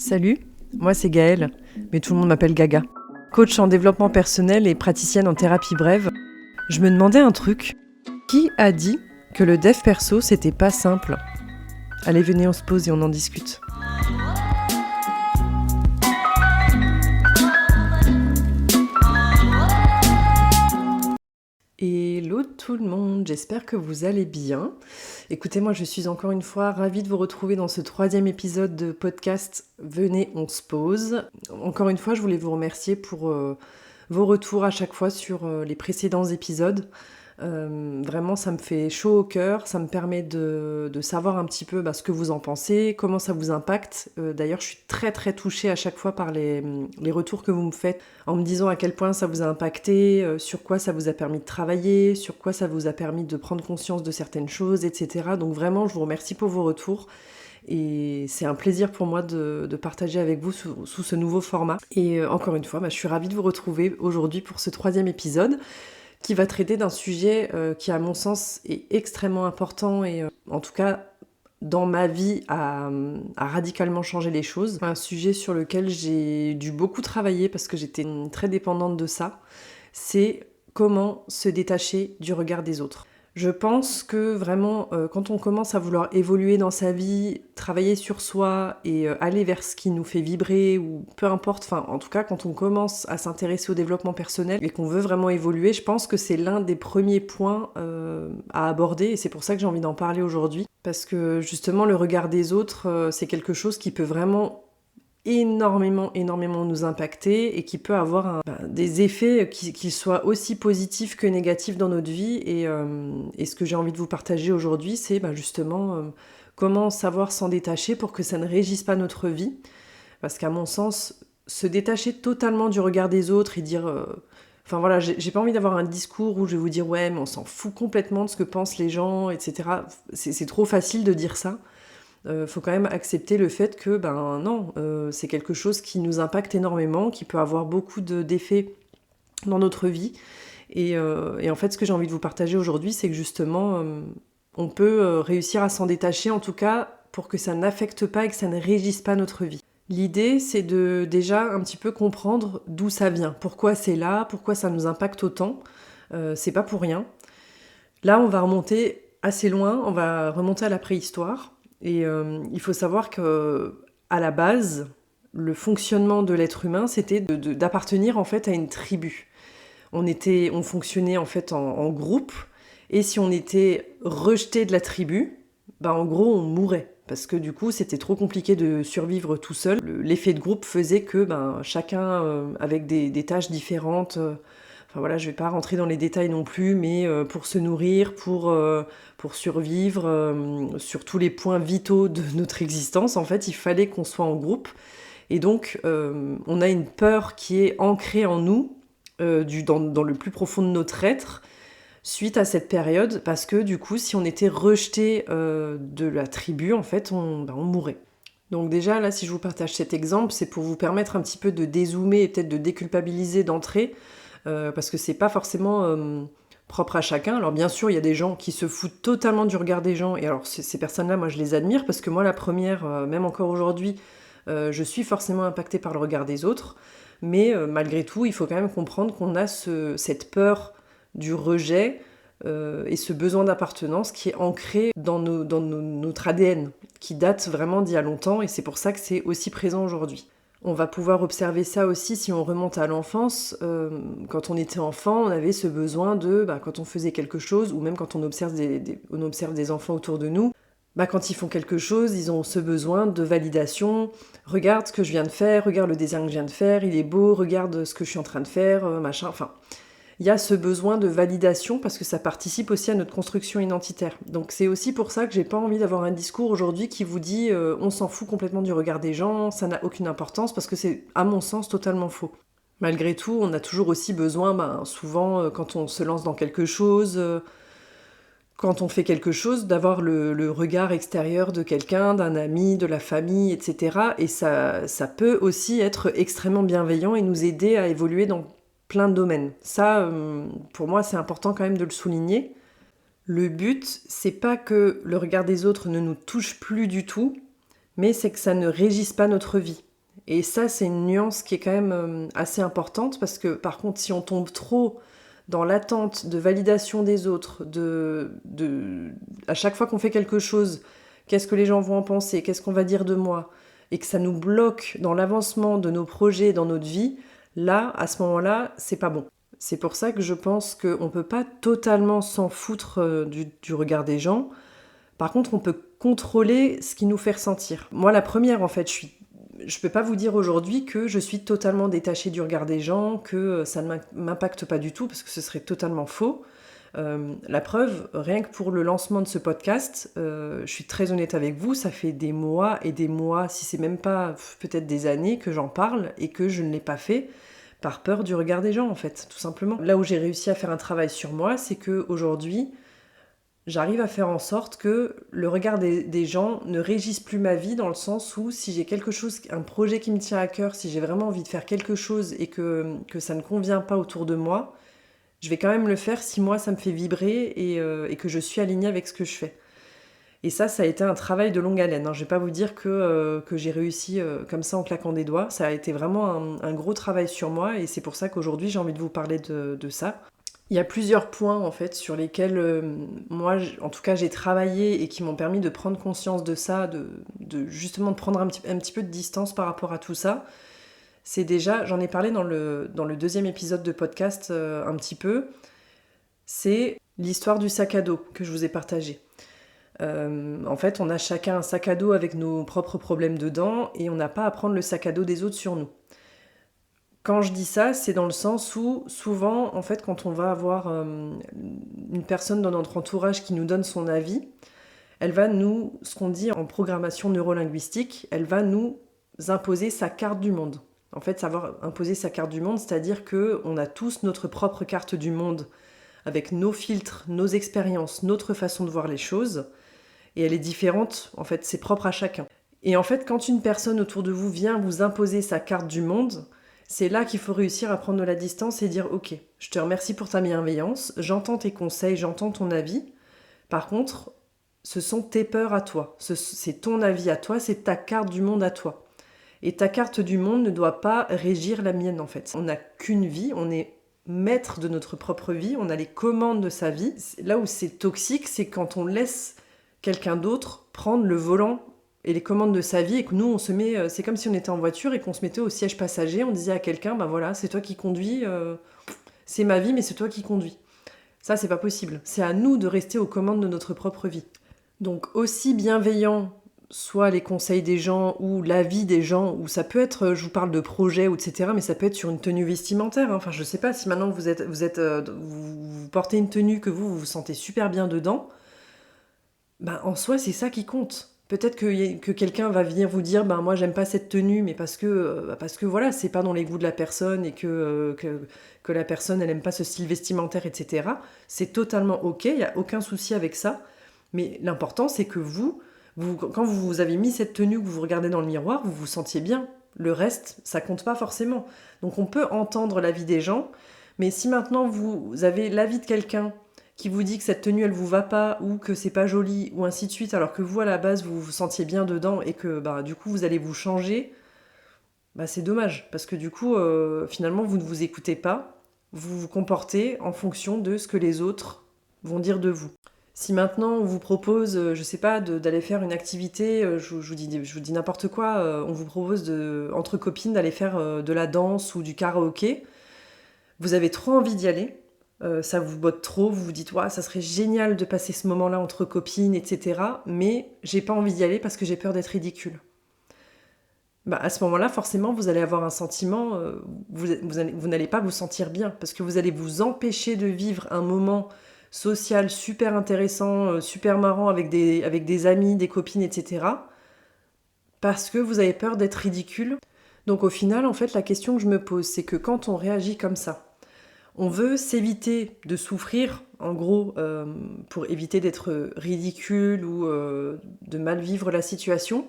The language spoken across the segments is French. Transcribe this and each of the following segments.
Salut, moi c'est Gaëlle, mais tout le monde m'appelle Gaga. Coach en développement personnel et praticienne en thérapie brève, je me demandais un truc. Qui a dit que le dev perso c'était pas simple ? Allez, venez, on se pose et on en discute. Hello tout le monde, j'espère que vous allez bien. Écoutez, moi je suis encore une fois ravie de vous retrouver dans ce 3e épisode de podcast Venez, on se pose. Encore une fois, je voulais vous remercier pour vos retours à chaque fois sur les précédents épisodes. Vraiment, ça me fait chaud au cœur, ça me permet de savoir un petit peu ce que vous en pensez, comment ça vous impacte. D'ailleurs, je suis très très touchée à chaque fois par les retours que vous me faites en me disant à quel point ça vous a impacté, sur quoi ça vous a permis de travailler, sur quoi ça vous a permis de prendre conscience de certaines choses, etc. Donc vraiment, je vous remercie pour vos retours. Et c'est un plaisir pour moi de partager avec vous sous ce nouveau format. Et encore une fois, je suis ravie de vous retrouver aujourd'hui pour ce 3e épisode qui va traiter d'un sujet qui, à mon sens, est extrêmement important et, en tout cas, dans ma vie, a radicalement changé les choses. Un sujet sur lequel j'ai dû beaucoup travailler parce que j'étais très dépendante de ça, c'est comment se détacher du regard des autres. Je pense que vraiment, quand on commence à vouloir évoluer dans sa vie, travailler sur soi et aller vers ce qui nous fait vibrer, ou peu importe, en tout cas, quand on commence à s'intéresser au développement personnel et qu'on veut vraiment évoluer, je pense que c'est l'un des premiers points à aborder, et c'est pour ça que j'ai envie d'en parler aujourd'hui. Parce que justement, le regard des autres, c'est quelque chose qui peut vraiment énormément nous impacter et qui peut avoir des effets qu'ils soient aussi positifs que négatifs dans notre vie. Et ce que j'ai envie de vous partager aujourd'hui, c'est justement comment savoir s'en détacher pour que ça ne régisse pas notre vie. Parce qu'à mon sens, se détacher totalement du regard des autres et dire... j'ai pas envie d'avoir un discours où je vais vous dire « ouais, mais on s'en fout complètement de ce que pensent les gens, etc. » C'est trop facile de dire ça. Faut quand même accepter le fait que, non, c'est quelque chose qui nous impacte énormément, qui peut avoir beaucoup d'effets dans notre vie. Et en fait, ce que j'ai envie de vous partager aujourd'hui, c'est que justement, on peut réussir à s'en détacher, en tout cas, pour que ça n'affecte pas et que ça ne régisse pas notre vie. L'idée, c'est de déjà un petit peu comprendre d'où ça vient, pourquoi c'est là, pourquoi ça nous impacte autant. C'est pas pour rien. Là, on va remonter assez loin, on va remonter à la préhistoire. Et il faut savoir que à la base, le fonctionnement de l'être humain, c'était d'appartenir en fait à une tribu. On fonctionnait en fait en groupe, et si on était rejeté de la tribu, en gros on mourait. Parce que du coup, c'était trop compliqué de survivre tout seul. L'effet de groupe faisait que chacun, avec des tâches différentes... je vais pas rentrer dans les détails non plus, mais pour se nourrir, pour survivre, sur tous les points vitaux de notre existence, en fait, il fallait qu'on soit en groupe. Et donc, on a une peur qui est ancrée en nous, dans le plus profond de notre être, suite à cette période, parce que du coup, si on était rejeté de la tribu, en fait, on mourait. Donc déjà, là, si je vous partage cet exemple, c'est pour vous permettre un petit peu de dézoomer et peut-être de déculpabiliser d'entrée, parce que c'est pas forcément propre à chacun. Alors bien sûr, il y a des gens qui se foutent totalement du regard des gens, et alors ces personnes-là, moi je les admire, parce que moi la première, même encore aujourd'hui, je suis forcément impactée par le regard des autres, mais malgré tout, il faut quand même comprendre qu'on a cette peur du rejet et ce besoin d'appartenance qui est ancré dans notre ADN, qui date vraiment d'il y a longtemps, et c'est pour ça que c'est aussi présent aujourd'hui. On va pouvoir observer ça aussi si on remonte à l'enfance. Quand on était enfant, on avait ce besoin de, quand on faisait quelque chose, ou même quand on observe des enfants autour de nous, quand ils font quelque chose, ils ont ce besoin de validation. Regarde ce que je viens de faire, regarde le dessin que je viens de faire, il est beau, regarde ce que je suis en train de faire, machin, enfin... Il y a ce besoin de validation parce que ça participe aussi à notre construction identitaire. Donc c'est aussi pour ça que j'ai pas envie d'avoir un discours aujourd'hui qui vous dit on s'en fout complètement du regard des gens, ça n'a aucune importance, parce que c'est à mon sens totalement faux. Malgré tout, on a toujours aussi besoin, souvent quand on se lance dans quelque chose, quand on fait quelque chose, d'avoir le regard extérieur de quelqu'un, d'un ami, de la famille, etc. Et ça peut aussi être extrêmement bienveillant et nous aider à évoluer dans plein de domaines. Ça, pour moi, c'est important quand même de le souligner. Le but, c'est pas que le regard des autres ne nous touche plus du tout, mais c'est que ça ne régisse pas notre vie. Et ça, c'est une nuance qui est quand même assez importante parce que par contre, si on tombe trop dans l'attente de validation des autres, à chaque fois qu'on fait quelque chose, qu'est-ce que les gens vont en penser, qu'est-ce qu'on va dire de moi, et que ça nous bloque dans l'avancement de nos projets, dans notre vie, là, à ce moment-là, c'est pas bon. C'est pour ça que je pense qu'on ne peut pas totalement s'en foutre du regard des gens. Par contre, on peut contrôler ce qui nous fait ressentir. Moi, la première, en fait, je peux pas vous dire aujourd'hui que je suis totalement détachée du regard des gens, que ça ne m'impacte pas du tout, parce que ce serait totalement faux. La preuve, rien que pour le lancement de ce podcast, je suis très honnête avec vous, ça fait des mois et des mois, si c'est même pas peut-être des années que j'en parle et que je ne l'ai pas fait par peur du regard des gens, en fait, tout simplement. Là où j'ai réussi à faire un travail sur moi, c'est que aujourd'hui, j'arrive à faire en sorte que le regard des gens ne régisse plus ma vie, dans le sens où si j'ai quelque chose, un projet qui me tient à cœur, si j'ai vraiment envie de faire quelque chose et que ça ne convient pas autour de moi, je vais quand même le faire si moi ça me fait vibrer et que je suis alignée avec ce que je fais. Et ça a été un travail de longue haleine, hein. Je vais pas vous dire que j'ai réussi comme ça en claquant des doigts. Ça a été vraiment un gros travail sur moi et c'est pour ça qu'aujourd'hui j'ai envie de vous parler de ça. Il y a plusieurs points en fait sur lesquels moi, en tout cas, j'ai travaillé et qui m'ont permis de prendre conscience de ça, justement de prendre un petit peu de distance par rapport à tout ça. C'est déjà, j'en ai parlé dans le deuxième épisode de podcast un petit peu, c'est l'histoire du sac à dos que je vous ai partagé. En fait, on a chacun un sac à dos avec nos propres problèmes dedans et on n'a pas à prendre le sac à dos des autres sur nous. Quand je dis ça, c'est dans le sens où souvent, en fait, quand on va avoir une personne dans notre entourage qui nous donne son avis, elle va ce qu'on dit en programmation neurolinguistique, elle va nous imposer sa carte du monde. En fait, savoir imposer sa carte du monde, c'est-à-dire qu'on a tous notre propre carte du monde, avec nos filtres, nos expériences, notre façon de voir les choses, et elle est différente, en fait, c'est propre à chacun. Et en fait, quand une personne autour de vous vient vous imposer sa carte du monde, c'est là qu'il faut réussir à prendre de la distance et dire « Ok, je te remercie pour ta bienveillance, j'entends tes conseils, j'entends ton avis. Par contre, ce sont tes peurs à toi, c'est ton avis à toi, c'est ta carte du monde à toi. Et ta carte du monde ne doit pas régir la mienne en fait. On n'a qu'une vie, on est maître de notre propre vie, on a les commandes de sa vie. Là où c'est toxique, c'est quand on laisse quelqu'un d'autre prendre le volant et les commandes de sa vie et que nous on se met, c'est comme si on était en voiture et qu'on se mettait au siège passager, on disait à quelqu'un, ben voilà, c'est toi qui conduis, c'est ma vie mais c'est toi qui conduis. Ça c'est pas possible, c'est à nous de rester aux commandes de notre propre vie. Donc aussi bienveillant soit les conseils des gens ou l'avis des gens, ou ça peut être, je vous parle de projets ou etc., mais ça peut être sur une tenue vestimentaire, hein. Enfin je sais pas, si maintenant vous portez une tenue que vous vous sentez super bien dedans, ben en soi c'est ça qui compte. Peut-être que quelqu'un va venir vous dire ben moi j'aime pas cette tenue mais parce que voilà c'est pas dans les goûts de la personne et que la personne elle aime pas ce style vestimentaire etc. C'est totalement ok, il y a aucun souci avec ça. Mais l'important c'est que quand vous avez mis cette tenue que vous regardez dans le miroir vous vous sentiez bien. Le reste ça compte pas forcément. Donc on peut entendre l'avis des gens, mais si maintenant vous avez l'avis de quelqu'un qui vous dit que cette tenue elle vous va pas ou que c'est pas joli ou ainsi de suite alors que vous à la base vous vous sentiez bien dedans et que bah, du coup vous allez vous changer, bah, c'est dommage parce que du coup finalement vous ne vous écoutez pas, vous vous comportez en fonction de ce que les autres vont dire de vous. Si maintenant on vous propose, je sais pas, d'aller faire une activité, je vous dis n'importe quoi, on vous propose entre copines d'aller faire de la danse ou du karaoké, vous avez trop envie d'y aller, ça vous botte trop, vous vous dites ouais, ça serait génial de passer ce moment-là entre copines, etc. Mais j'ai pas envie d'y aller parce que j'ai peur d'être ridicule. Bah, à ce moment-là, forcément, vous allez avoir un sentiment, vous n'allez pas vous sentir bien parce que vous allez vous empêcher de vivre un moment social super intéressant, super marrant avec des amis, des copines, etc. Parce que vous avez peur d'être ridicule. Donc au final, en fait, la question que je me pose, c'est que quand on réagit comme ça, on veut s'éviter de souffrir, en gros, pour éviter d'être ridicule ou de mal vivre la situation.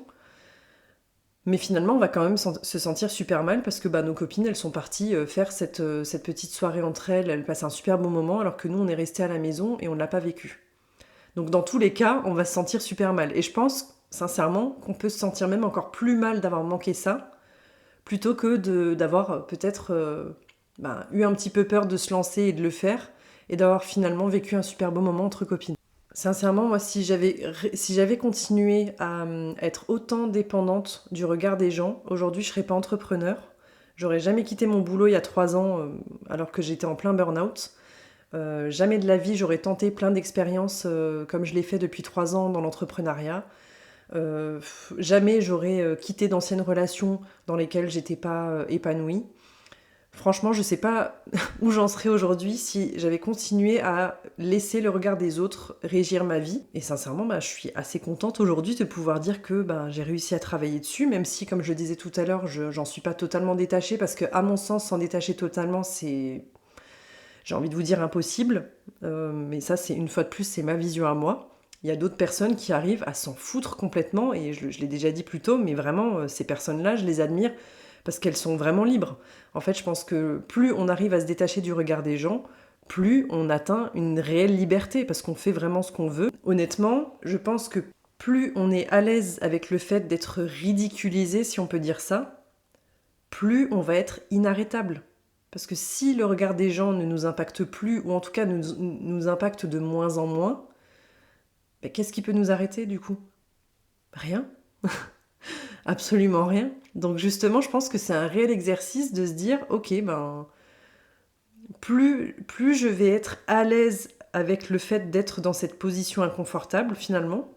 Mais finalement, on va quand même se sentir super mal parce que bah, nos copines, elles sont parties faire cette petite soirée entre elles passent un super bon moment alors que nous, on est restés à la maison et on ne l'a pas vécu. Donc dans tous les cas, on va se sentir super mal. Et je pense, sincèrement, qu'on peut se sentir même encore plus mal d'avoir manqué ça plutôt que d'avoir peut-être eu un petit peu peur de se lancer et de le faire, et d'avoir finalement vécu un super beau moment entre copines. Sincèrement, moi, si j'avais continué à être autant dépendante du regard des gens, aujourd'hui, je serais pas entrepreneur. J'aurais jamais quitté mon boulot il y a 3 ans, alors que j'étais en plein burn-out. Jamais de la vie, j'aurais tenté plein d'expériences comme je l'ai fait depuis 3 ans dans l'entrepreneuriat. Jamais j'aurais quitté d'anciennes relations dans lesquelles j'étais pas épanouie. Franchement, je sais pas où j'en serais aujourd'hui si j'avais continué à laisser le regard des autres régir ma vie. Et sincèrement, je suis assez contente aujourd'hui de pouvoir dire que j'ai réussi à travailler dessus, même si, comme je le disais tout à l'heure, j'en suis pas totalement détachée, parce que, à mon sens, s'en détacher totalement, c'est, j'ai envie de vous dire, impossible. Mais ça, une fois de plus, c'est ma vision à moi. Il y a d'autres personnes qui arrivent à s'en foutre complètement, et je l'ai déjà dit plus tôt, mais vraiment, ces personnes-là, je les admire parce qu'elles sont vraiment libres. En fait, je pense que plus on arrive à se détacher du regard des gens, plus on atteint une réelle liberté, parce qu'on fait vraiment ce qu'on veut. Honnêtement, je pense que plus on est à l'aise avec le fait d'être ridiculisé, si on peut dire ça, plus on va être inarrêtable. Parce que si le regard des gens ne nous impacte plus, ou en tout cas nous impacte de moins en moins, qu'est-ce qui peut nous arrêter du coup? Rien. Absolument rien. Donc justement, je pense que c'est un réel exercice de se dire, ok, plus je vais être à l'aise avec le fait d'être dans cette position inconfortable finalement,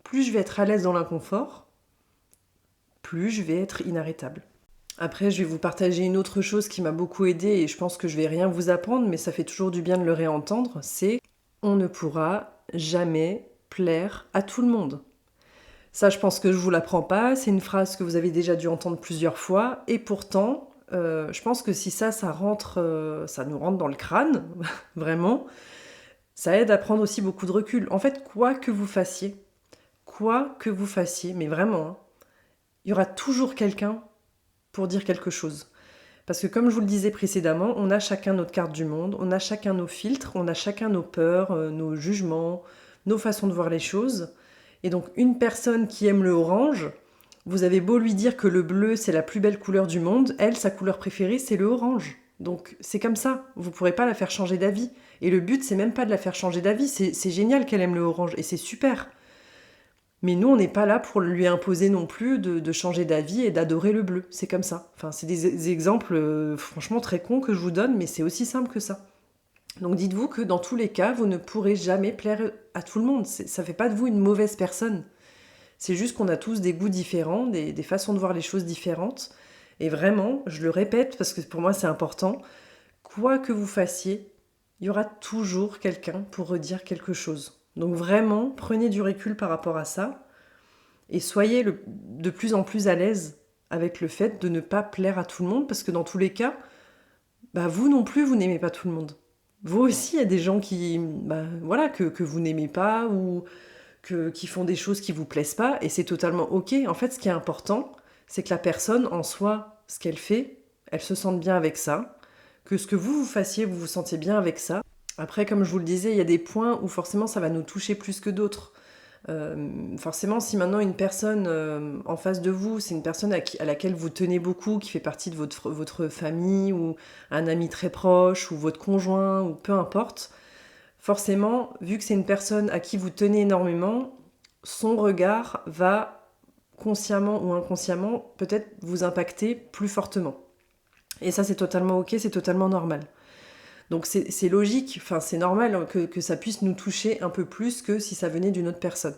plus je vais être à l'aise dans l'inconfort, plus je vais être inarrêtable. Après, je vais vous partager une autre chose qui m'a beaucoup aidée, et je pense que je vais rien vous apprendre, mais ça fait toujours du bien de le réentendre, c'est on ne pourra jamais plaire à tout le monde. Ça, je pense que je vous l'apprends pas, c'est une phrase que vous avez déjà dû entendre plusieurs fois, et pourtant, je pense que si ça nous rentre dans le crâne, vraiment, ça aide à prendre aussi beaucoup de recul. En fait, quoi que vous fassiez, mais vraiment, hein, il y aura toujours quelqu'un pour dire quelque chose. Parce que comme je vous le disais précédemment, on a chacun notre carte du monde, on a chacun nos filtres, on a chacun nos peurs, nos jugements, nos façons de voir les choses. Et donc une personne qui aime le orange, vous avez beau lui dire que le bleu c'est la plus belle couleur du monde, elle, sa couleur préférée c'est le orange. Donc c'est comme ça, vous ne pourrez pas la faire changer d'avis. Et le but c'est même pas de la faire changer d'avis, c'est génial qu'elle aime le orange et c'est super. Mais nous on n'est pas là pour lui imposer non plus de changer d'avis et d'adorer le bleu, c'est comme ça. Enfin c'est des exemples franchement très cons que je vous donne, mais c'est aussi simple que ça. Donc dites-vous que dans tous les cas, vous ne pourrez jamais plaire à tout le monde. Ça ne fait pas de vous une mauvaise personne. C'est juste qu'on a tous des goûts différents, des façons de voir les choses différentes. Et vraiment, je le répète parce que pour moi c'est important, quoi que vous fassiez, il y aura toujours quelqu'un pour redire quelque chose. Donc vraiment, prenez du recul par rapport à ça et soyez de plus en plus à l'aise avec le fait de ne pas plaire à tout le monde, parce que dans tous les cas, vous non plus, vous n'aimez pas tout le monde. Vous aussi, il y a des gens que vous n'aimez pas, ou qui font des choses qui vous plaisent pas, et c'est totalement ok. En fait, ce qui est important, c'est que la personne, en soi, ce qu'elle fait, elle se sente bien avec ça, que ce que vous fassiez, vous vous sentiez bien avec ça. Après, comme je vous le disais, il y a des points où forcément ça va nous toucher plus que d'autres. Forcément, si maintenant une personne en face de vous, c'est une personne à laquelle vous tenez beaucoup, qui fait partie de votre famille, ou un ami très proche, ou votre conjoint, ou peu importe, forcément, vu que c'est une personne à qui vous tenez énormément, son regard va, consciemment ou inconsciemment, peut-être vous impacter plus fortement. Et ça, c'est totalement ok, c'est totalement normal. Donc c'est logique, enfin c'est normal que ça puisse nous toucher un peu plus que si ça venait d'une autre personne.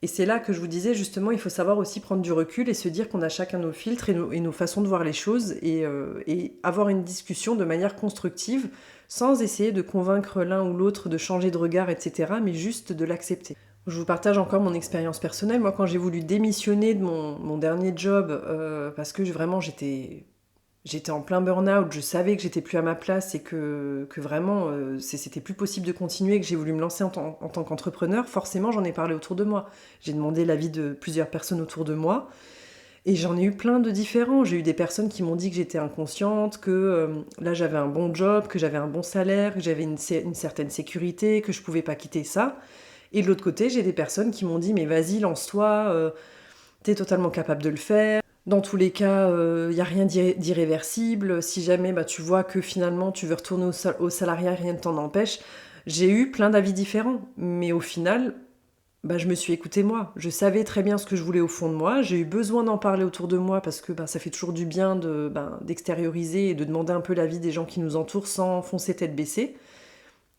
Et c'est là que je vous disais, justement, il faut savoir aussi prendre du recul et se dire qu'on a chacun nos filtres et nos façons de voir les choses, et avoir une discussion de manière constructive, sans essayer de convaincre l'un ou l'autre de changer de regard, etc., mais juste de l'accepter. Je vous partage encore mon expérience personnelle. Moi, quand j'ai voulu démissionner de mon dernier job, parce que vraiment j'étais en plein burn-out, je savais que j'étais plus à ma place et que vraiment c'était plus possible de continuer, que j'ai voulu me lancer en tant qu'entrepreneur, forcément j'en ai parlé autour de moi. J'ai demandé l'avis de plusieurs personnes autour de moi, et j'en ai eu plein de différents. J'ai eu des personnes qui m'ont dit que j'étais inconsciente, que là j'avais un bon job, que j'avais un bon salaire, que j'avais une certaine sécurité, que je pouvais pas quitter ça. Et de l'autre côté, j'ai des personnes qui m'ont dit « mais vas-y, lance-toi, t'es totalement capable de le faire ». Dans tous les cas, il n'y a rien d'irréversible. Si jamais tu vois que finalement tu veux retourner au salariat, rien ne t'en empêche. J'ai eu plein d'avis différents, mais au final, je me suis écoutée moi. Je savais très bien ce que je voulais au fond de moi. J'ai eu besoin d'en parler autour de moi parce que ça fait toujours du bien d'extérioriser et de demander un peu l'avis des gens qui nous entourent sans foncer tête baissée.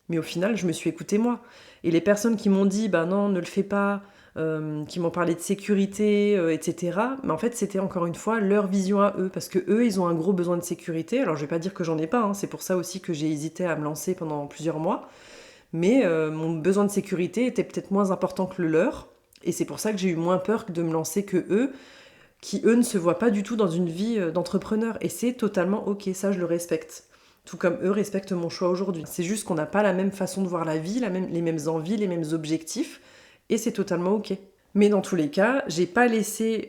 Mais au final, je me suis écoutée moi. Et les personnes qui m'ont dit, non, ne le fais pas, qui m'ont parlé de sécurité, etc. Mais en fait, c'était encore une fois leur vision à eux, parce que eux, ils ont un gros besoin de sécurité. Alors, je vais pas dire que j'en ai pas, hein, c'est pour ça aussi que j'ai hésité à me lancer pendant plusieurs mois. Mais mon besoin de sécurité était peut-être moins important que le leur. Et c'est pour ça que j'ai eu moins peur de me lancer que eux, qui eux ne se voient pas du tout dans une vie d'entrepreneur. Et c'est totalement ok, ça je le respecte. Tout comme eux respectent mon choix aujourd'hui. C'est juste qu'on n'a pas la même façon de voir la vie, les mêmes envies, les mêmes objectifs, et c'est totalement ok. Mais dans tous les cas, j'ai pas laissé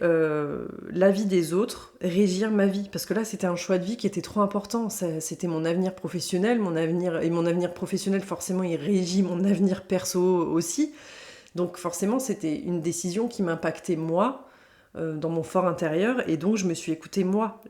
l'avis des autres régir ma vie, parce que là c'était un choix de vie qui était trop important. C'était mon avenir professionnel, mon avenir professionnel forcément il régit mon avenir perso aussi. Donc forcément c'était une décision qui m'impactait moi, dans mon fort intérieur, et donc je me suis écoutée moi.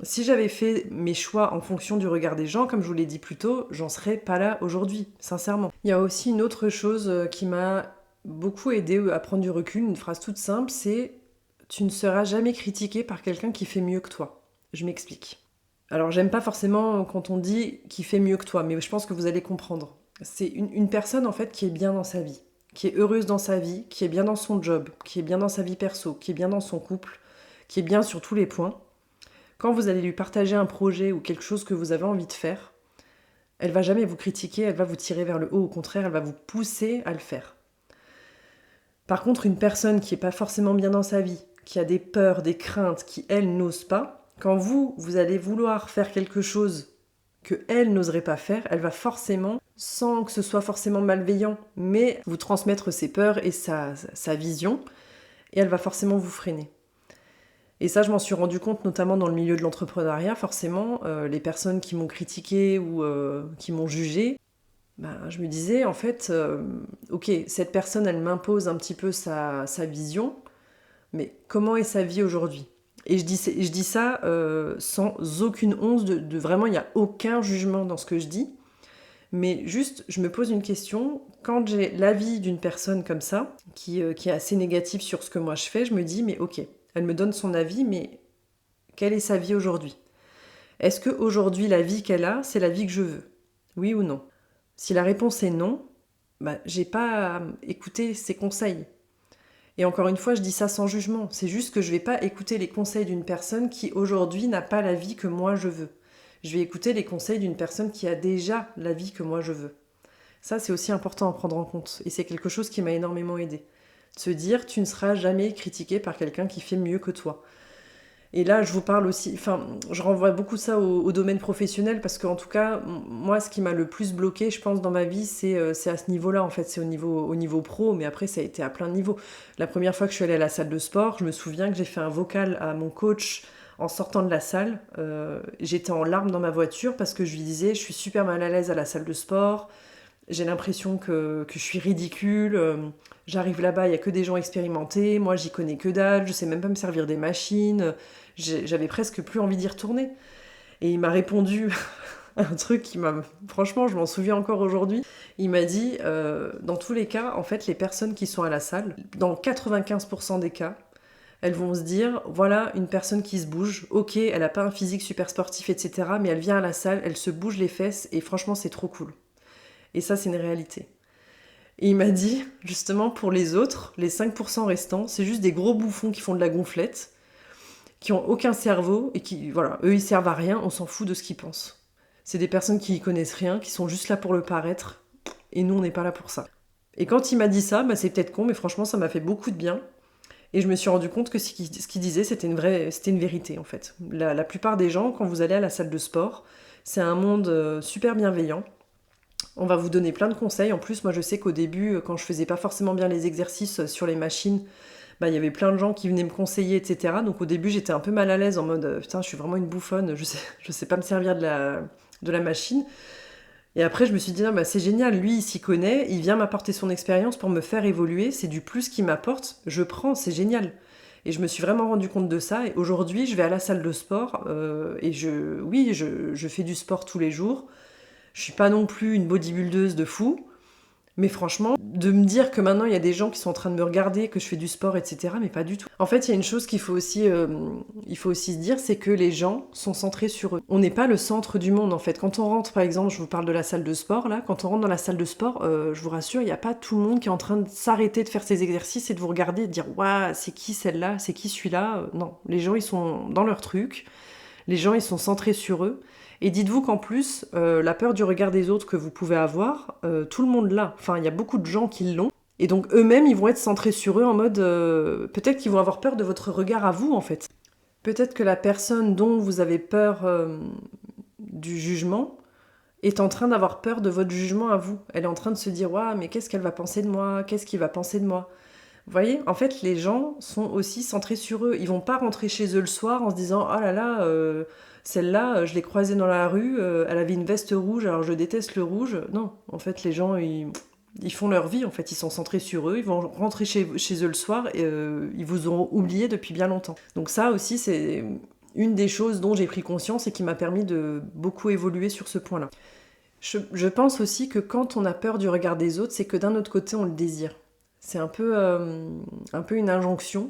Si j'avais fait mes choix en fonction du regard des gens, comme je vous l'ai dit plus tôt, j'en serais pas là aujourd'hui, sincèrement. Il y a aussi une autre chose qui m'a beaucoup aidée à prendre du recul, une phrase toute simple, c'est « Tu ne seras jamais critiqué par quelqu'un qui fait mieux que toi ». Je m'explique. Alors j'aime pas forcément quand on dit « qui fait mieux que toi », mais je pense que vous allez comprendre. C'est une personne en fait qui est bien dans sa vie, qui est heureuse dans sa vie, qui est bien dans son job, qui est bien dans sa vie perso, qui est bien dans son couple, qui est bien sur tous les points. Quand vous allez lui partager un projet ou quelque chose que vous avez envie de faire, elle va jamais vous critiquer, elle va vous tirer vers le haut, au contraire, elle va vous pousser à le faire. Par contre, une personne qui n'est pas forcément bien dans sa vie, qui a des peurs, des craintes, qui elle n'ose pas, quand vous allez vouloir faire quelque chose que elle n'oserait pas faire, elle va forcément, sans que ce soit forcément malveillant, mais vous transmettre ses peurs et sa vision, et elle va forcément vous freiner. Et ça, je m'en suis rendu compte notamment dans le milieu de l'entrepreneuriat, forcément, les personnes qui m'ont critiqué ou qui m'ont jugé, je me disais, en fait, ok, cette personne, elle m'impose un petit peu sa vision, mais comment est sa vie aujourd'hui ? Et je dis ça sans aucune once de vraiment, il n'y a aucun jugement dans ce que je dis. Mais juste, je me pose une question. Quand j'ai l'avis d'une personne comme ça, qui est assez négative sur ce que moi je fais, je me dis, mais ok, elle me donne son avis, mais quelle est sa vie aujourd'hui ? Est-ce qu'aujourd'hui, la vie qu'elle a, c'est la vie que je veux ? Oui ou non ? Si la réponse est non, j'ai pas à écouter ses conseils. Et encore une fois, je dis ça sans jugement. C'est juste que je vais pas écouter les conseils d'une personne qui aujourd'hui n'a pas la vie que moi je veux. Je vais écouter les conseils d'une personne qui a déjà la vie que moi je veux. Ça, c'est aussi important à prendre en compte. Et c'est quelque chose qui m'a énormément aidée. De se dire, tu ne seras jamais critiqué par quelqu'un qui fait mieux que toi. Et là, je vous parle aussi, je renvoie beaucoup ça au domaine professionnel parce qu'en tout cas, moi, ce qui m'a le plus bloqué, je pense, dans ma vie, c'est à ce niveau-là, en fait, c'est au niveau pro, mais après, ça a été à plein de niveaux. La première fois que je suis allée à la salle de sport, je me souviens que j'ai fait un vocal à mon coach en sortant de la salle. J'étais en larmes dans ma voiture parce que je lui disais, je suis super mal à l'aise à la salle de sport, j'ai l'impression que je suis ridicule, j'arrive là-bas, il n'y a que des gens expérimentés, moi j'y connais que dalle, je sais même pas me servir des machines, j'avais presque plus envie d'y retourner. Et il m'a répondu un truc qui m'a... Franchement, je m'en souviens encore aujourd'hui. Il m'a dit, dans tous les cas, en fait, les personnes qui sont à la salle, dans 95% des cas, elles vont se dire, voilà, une personne qui se bouge, ok, elle n'a pas un physique super sportif, etc., mais elle vient à la salle, elle se bouge les fesses, et franchement, c'est trop cool. Et ça, c'est une réalité. Et il m'a dit, justement, pour les autres, les 5% restants, c'est juste des gros bouffons qui font de la gonflette, qui ont aucun cerveau, et qui, voilà, eux, ils servent à rien, on s'en fout de ce qu'ils pensent. C'est des personnes qui y connaissent rien, qui sont juste là pour le paraître, et nous, on n'est pas là pour ça. Et quand il m'a dit ça, c'est peut-être con, mais franchement, ça m'a fait beaucoup de bien. Et je me suis rendu compte que ce qu'il disait, c'était une vérité, en fait. La plupart des gens, quand vous allez à la salle de sport, c'est un monde super bienveillant. On va vous donner plein de conseils. En plus, moi, je sais qu'au début, quand je faisais pas forcément bien les exercices sur les machines, il y avait plein de gens qui venaient me conseiller, etc. Donc au début, j'étais un peu mal à l'aise en mode putain, je suis vraiment une bouffonne, je sais pas me servir de la machine. Et après, je me suis dit, non, c'est génial, lui, il s'y connaît, il vient m'apporter son expérience pour me faire évoluer, c'est du plus qu'il m'apporte, je prends, c'est génial. Et je me suis vraiment rendu compte de ça. Et aujourd'hui, je vais à la salle de sport et je fais du sport tous les jours. Je suis pas non plus une bodybuildeuse de fou. Mais franchement, de me dire que maintenant il y a des gens qui sont en train de me regarder, que je fais du sport, etc., mais pas du tout. En fait, il y a une chose qu'il faut aussi se dire, c'est que les gens sont centrés sur eux. On n'est pas le centre du monde, en fait. Quand on rentre, par exemple, je vous parle de la salle de sport, là, quand on rentre dans la salle de sport, je vous rassure, il n'y a pas tout le monde qui est en train de s'arrêter de faire ses exercices et de vous regarder et de dire « Waouh, c'est qui celle-là? C'est qui celui-là ?» Non, les gens, ils sont dans leur truc. Les gens, ils sont centrés sur eux. Et dites-vous qu'en plus, la peur du regard des autres que vous pouvez avoir, tout le monde l'a. Enfin, il y a beaucoup de gens qui l'ont. Et donc, eux-mêmes, ils vont être centrés sur eux en mode... peut-être qu'ils vont avoir peur de votre regard à vous, en fait. Peut-être que la personne dont vous avez peur du jugement est en train d'avoir peur de votre jugement à vous. Elle est en train de se dire « Waouh, mais qu'est-ce qu'elle va penser de moi? Qu'est-ce qu'il va penser de moi ?» Vous voyez, en fait, les gens sont aussi centrés sur eux. Ils vont pas rentrer chez eux le soir en se disant « Oh là là, celle-là, je l'ai croisée dans la rue, elle avait une veste rouge, alors je déteste le rouge. » Non, en fait, les gens, ils font leur vie, en fait, ils sont centrés sur eux, ils vont rentrer chez eux le soir et ils vous auront oublié depuis bien longtemps. Donc ça aussi, c'est une des choses dont j'ai pris conscience et qui m'a permis de beaucoup évoluer sur ce point-là. Je pense aussi que quand on a peur du regard des autres, c'est que d'un autre côté, on le désire. C'est un peu une injonction,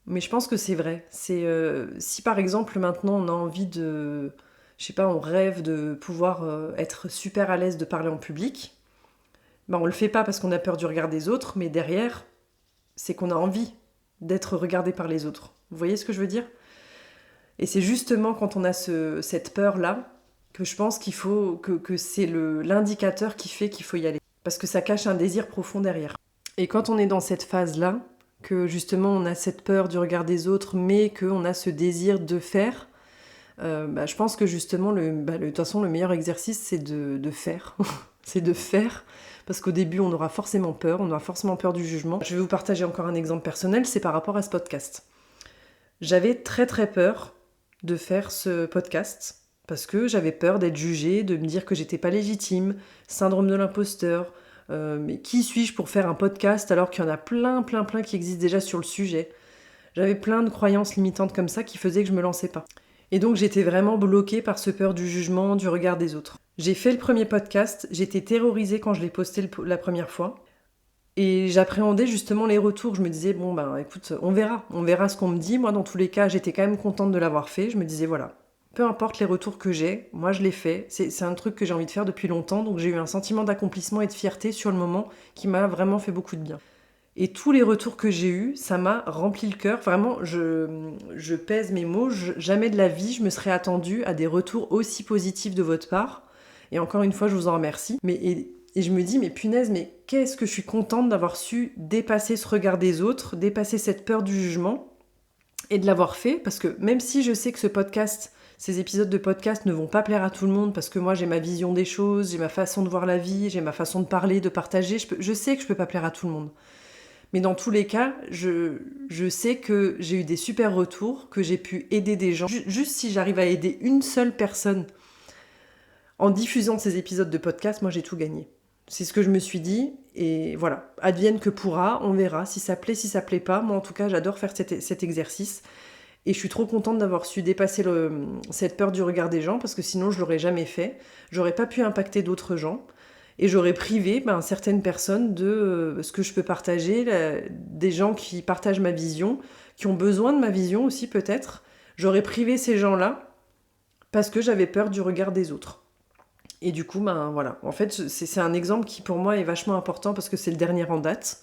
mais je pense que c'est vrai. Si par exemple maintenant on a envie de, je sais pas, on rêve de pouvoir être super à l'aise de parler en public, ben on le fait pas parce qu'on a peur du regard des autres, mais derrière, c'est qu'on a envie d'être regardé par les autres. Vous voyez ce que je veux dire? Et c'est justement quand on a cette peur-là que je pense qu'il faut que c'est l'indicateur qui fait qu'il faut y aller. Parce que ça cache un désir profond derrière. Et quand on est dans cette phase-là, que justement on a cette peur du regard des autres, mais qu'on a ce désir de faire, je pense que justement, de toute façon, le meilleur exercice, c'est de faire. C'est de faire, parce qu'au début, on aura forcément peur du jugement. Je vais vous partager encore un exemple personnel, c'est par rapport à ce podcast. J'avais très très peur de faire ce podcast, parce que j'avais peur d'être jugée, de me dire que j'étais pas légitime, syndrome de l'imposteur. Mais qui suis-je pour faire un podcast alors qu'il y en a plein qui existent déjà sur le sujet? J'avais plein de croyances limitantes comme ça qui faisaient que je me lançais pas. Et donc j'étais vraiment bloquée par ce peur du jugement, du regard des autres. J'ai fait le premier podcast, j'étais terrorisée quand je l'ai posté la première fois. Et j'appréhendais justement les retours. Je me disais, bon ben écoute, on verra ce qu'on me dit. Moi dans tous les cas, j'étais quand même contente de l'avoir fait. Je me disais voilà, peu importe les retours que j'ai, moi je l'ai fait. C'est un truc que j'ai envie de faire depuis longtemps, donc j'ai eu un sentiment d'accomplissement et de fierté sur le moment qui m'a vraiment fait beaucoup de bien. Et tous les retours que j'ai eus, ça m'a rempli le cœur. Vraiment, je pèse mes mots. Jamais de la vie, je me serais attendue à des retours aussi positifs de votre part. Et encore une fois, je vous en remercie. Et je me dis, mais punaise, mais qu'est-ce que je suis contente d'avoir su dépasser ce regard des autres, dépasser cette peur du jugement et de l'avoir fait. Parce que même si je sais que ces épisodes de podcast ne vont pas plaire à tout le monde parce que moi j'ai ma vision des choses, j'ai ma façon de voir la vie, j'ai ma façon de parler, de partager, je sais que je peux pas plaire à tout le monde. Mais dans tous les cas, je sais que j'ai eu des super retours, que j'ai pu aider des gens. Juste si j'arrive à aider une seule personne en diffusant ces épisodes de podcast, moi j'ai tout gagné. C'est ce que je me suis dit, et voilà, advienne que pourra, on verra, si ça plaît, si ça plaît pas. Moi en tout cas, j'adore faire cet exercice. Et je suis trop contente d'avoir su dépasser cette peur du regard des gens, parce que sinon je l'aurais jamais fait. J'aurais pas pu impacter d'autres gens. Et j'aurais privé certaines personnes de ce que je peux partager, des gens qui partagent ma vision, qui ont besoin de ma vision aussi peut-être. J'aurais privé ces gens-là parce que j'avais peur du regard des autres. Et du coup, voilà. En fait, c'est un exemple qui pour moi est vachement important parce que c'est le dernier en date,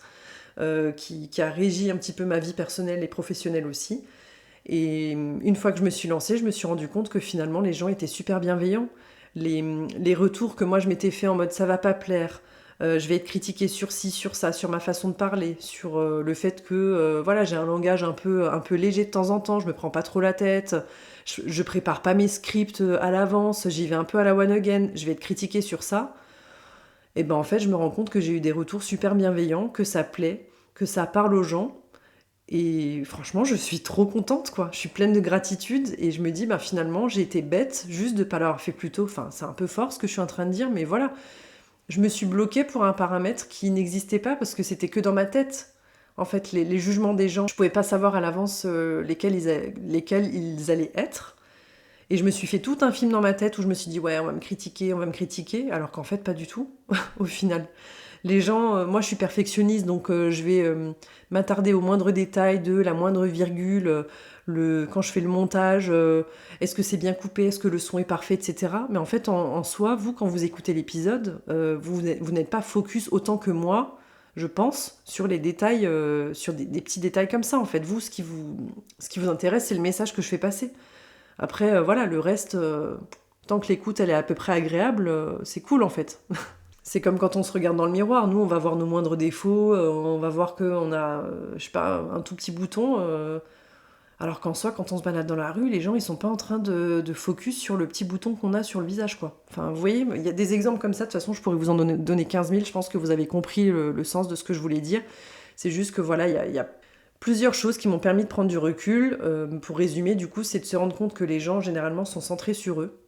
qui a régi un petit peu ma vie personnelle et professionnelle aussi. Et une fois que je me suis lancée, je me suis rendu compte que finalement les gens étaient super bienveillants. Les retours que moi je m'étais fait en mode ça va pas plaire, je vais être critiquée sur ci, sur ça, sur ma façon de parler, sur le fait que voilà, j'ai un langage un peu léger de temps en temps, je me prends pas trop la tête, je prépare pas mes scripts à l'avance, j'y vais un peu à la one again, je vais être critiquée sur ça. Et ben en fait je me rends compte que j'ai eu des retours super bienveillants, que ça plaît, que ça parle aux gens. Et franchement, je suis trop contente, quoi. Je suis pleine de gratitude et je me dis, finalement, j'ai été bête juste de ne pas l'avoir fait plus tôt. Enfin, c'est un peu fort ce que je suis en train de dire, mais voilà. Je me suis bloquée pour un paramètre qui n'existait pas parce que c'était que dans ma tête. En fait, les jugements des gens, je pouvais pas savoir à l'avance lesquels ils allaient être. Et je me suis fait tout un film dans ma tête où je me suis dit, ouais, on va me critiquer, alors qu'en fait, pas du tout, au final. Les gens, moi je suis perfectionniste, donc je vais m'attarder au moindre détail de la moindre virgule, quand je fais le montage, est-ce que c'est bien coupé, est-ce que le son est parfait, etc. Mais en fait, en soi, vous, quand vous écoutez l'épisode, vous n'êtes pas focus autant que moi, je pense, sur les détails, sur des petits détails comme ça. En fait, vous, ce qui vous intéresse, c'est le message que je fais passer. Après, voilà, le reste, tant que l'écoute, elle est à peu près agréable, c'est cool, en fait. C'est comme quand on se regarde dans le miroir. Nous, on va voir nos moindres défauts, on va voir qu'on a, je sais pas, un tout petit bouton. Alors qu'en soi, quand on se balade dans la rue, les gens, ils sont pas en train de focus sur le petit bouton qu'on a sur le visage, quoi. Enfin, vous voyez, il y a des exemples comme ça. De toute façon, je pourrais vous en donner 15 000. Je pense que vous avez compris le sens de ce que je voulais dire. C'est juste que, voilà, il y a plusieurs choses qui m'ont permis de prendre du recul. Pour résumer, du coup, c'est de se rendre compte que les gens, généralement, sont centrés sur eux.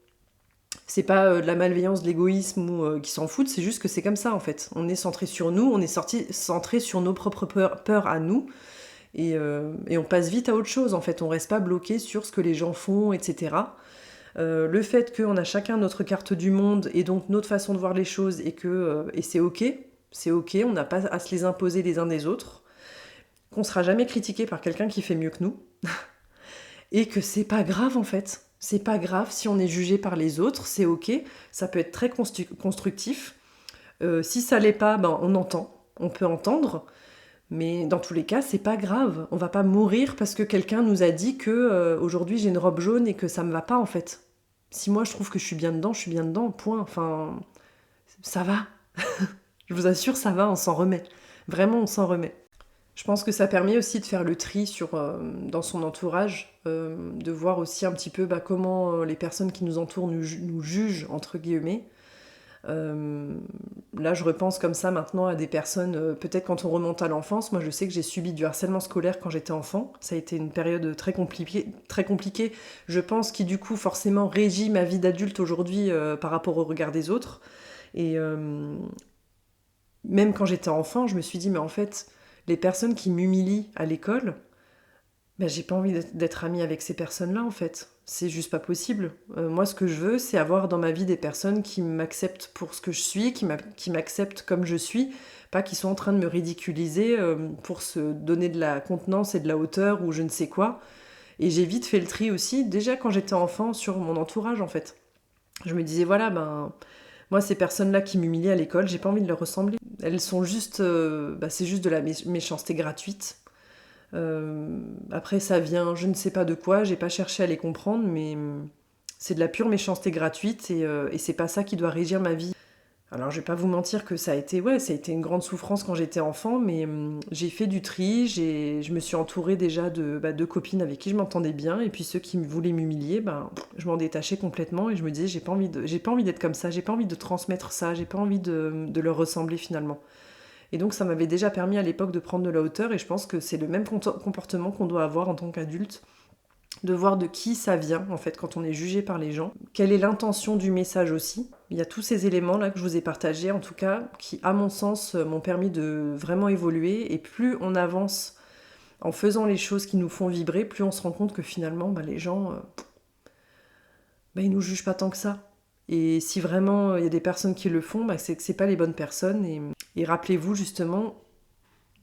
C'est pas de la malveillance, de l'égoïsme ou qui s'en foutent, c'est juste que c'est comme ça en fait. On est centré sur nous, on est centré sur nos propres peurs à nous, et on passe vite à autre chose en fait. On reste pas bloqué sur ce que les gens font, etc. Le fait qu'on a chacun notre carte du monde et donc notre façon de voir les choses et c'est ok, on n'a pas à se les imposer les uns des autres, qu'on sera jamais critiqué par quelqu'un qui fait mieux que nous, et que c'est pas grave en fait. C'est pas grave si on est jugé par les autres, c'est ok, ça peut être très constructif. Si ça l'est pas, ben on peut entendre, mais dans tous les cas, c'est pas grave. On va pas mourir parce que quelqu'un nous a dit que aujourd'hui j'ai une robe jaune et que ça me va pas en fait. Si moi je trouve que je suis bien dedans, point. Enfin, ça va. Je vous assure, ça va, on s'en remet. Vraiment, on s'en remet. Je pense que ça permet aussi de faire le tri dans son entourage, de voir aussi un petit peu comment les personnes qui nous entourent nous jugent, entre guillemets. Là, je repense comme ça maintenant à des personnes, peut-être quand on remonte à l'enfance. Moi, je sais que j'ai subi du harcèlement scolaire quand j'étais enfant. Ça a été une période très compliquée, je pense, qui du coup forcément régit ma vie d'adulte aujourd'hui par rapport au regard des autres. Et même quand j'étais enfant, je me suis dit, mais en fait, les personnes qui m'humilient à l'école, ben, j'ai pas envie d'être amie avec ces personnes-là, en fait. C'est juste pas possible. Moi, ce que je veux, c'est avoir dans ma vie des personnes qui m'acceptent pour ce que je suis, qui m'acceptent comme je suis, pas qui sont en train de me ridiculiser pour se donner de la contenance et de la hauteur ou je ne sais quoi. Et j'ai vite fait le tri aussi, déjà quand j'étais enfant, sur mon entourage, en fait. Je me disais, voilà, moi, ces personnes-là qui m'humilient à l'école, j'ai pas envie de leur ressembler. Elles sont juste... c'est juste de la méchanceté gratuite. Après, ça vient, je ne sais pas de quoi, j'ai pas cherché à les comprendre, mais c'est de la pure méchanceté gratuite et c'est pas ça qui doit régir ma vie. Alors, je vais pas vous mentir que ça a été une grande souffrance quand j'étais enfant, mais j'ai fait du tri, je me suis entourée déjà de copines avec qui je m'entendais bien, et puis ceux qui voulaient m'humilier, je m'en détachais complètement et je me disais, j'ai pas envie d'être comme ça, j'ai pas envie de transmettre ça, j'ai pas envie de leur ressembler finalement. Et donc ça m'avait déjà permis à l'époque de prendre de la hauteur, et je pense que c'est le même comportement qu'on doit avoir en tant qu'adulte, de voir de qui ça vient en fait quand on est jugé par les gens, quelle est l'intention du message aussi. Il y a tous ces éléments là que je vous ai partagés en tout cas, qui à mon sens m'ont permis de vraiment évoluer, et plus on avance en faisant les choses qui nous font vibrer, plus on se rend compte que finalement les gens, ils nous jugent pas tant que ça. Et si vraiment il y a des personnes qui le font, c'est que c'est pas les bonnes personnes. Et rappelez-vous justement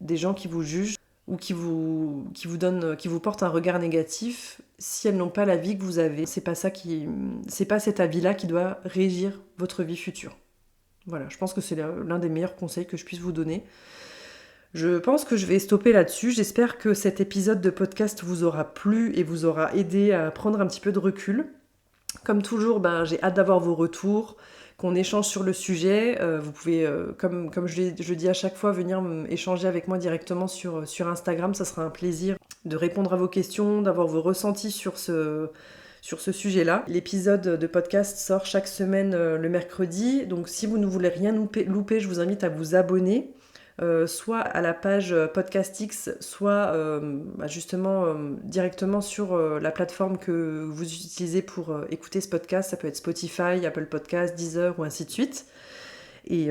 des gens qui vous jugent ou qui vous portent un regard négatif, si elles n'ont pas la vie que vous avez, c'est pas cet avis-là qui doit régir votre vie future. Voilà, je pense que c'est l'un des meilleurs conseils que je puisse vous donner. Je pense que je vais stopper là-dessus. J'espère que cet épisode de podcast vous aura plu et vous aura aidé à prendre un petit peu de recul. Comme toujours, j'ai hâte d'avoir vos retours, qu'on échange sur le sujet. Vous pouvez, comme je dis à chaque fois, venir échanger avec moi directement sur Instagram. Ça sera un plaisir de répondre à vos questions, d'avoir vos ressentis sur ce sujet-là. L'épisode de podcast sort chaque semaine le mercredi. Donc si vous ne voulez rien louper, je vous invite à vous abonner. Soit à la page Podcastix, soit justement directement sur la plateforme que vous utilisez pour écouter ce podcast. Ça peut être Spotify, Apple Podcasts, Deezer ou ainsi de suite. Et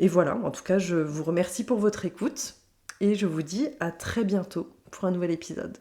voilà, en tout cas, je vous remercie pour votre écoute. Et je vous dis à très bientôt pour un nouvel épisode.